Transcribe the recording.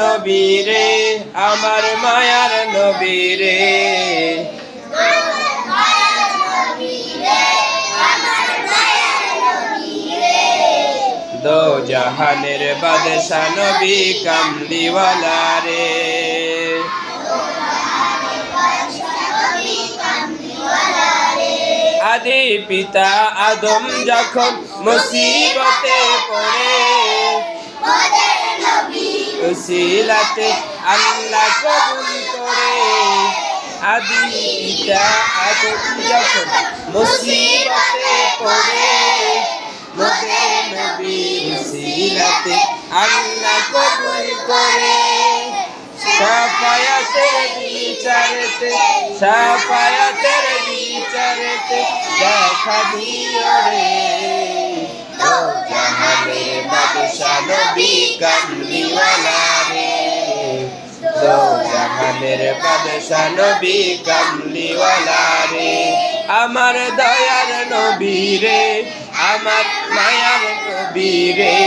নবী রে, আমার মায়ার নবী রে। দো জাহানের বাদশা নবী কামলিওয়ালা রে। আদি পিতা আদম যখন মুসিবতে পড়ে, উসিলাতে আল্লাহ কবুল করে। আদি পিতা আদম যখন মুসিবতে পড়ে, মোদের নবীর উসিলাতে আল্লাহ কবুল করে। শাফায়াতের বিচারেতে, শাফায়াতের বিচারেতে দেখা দিও রে। ও জাহানের বাদশা নবী কামলিওয়ালা রে। ও জাহানের বাদশা নবী কামলিওয়ালা রে। আমার দয়ার নবী রে, আমার মায়ার নবী রে।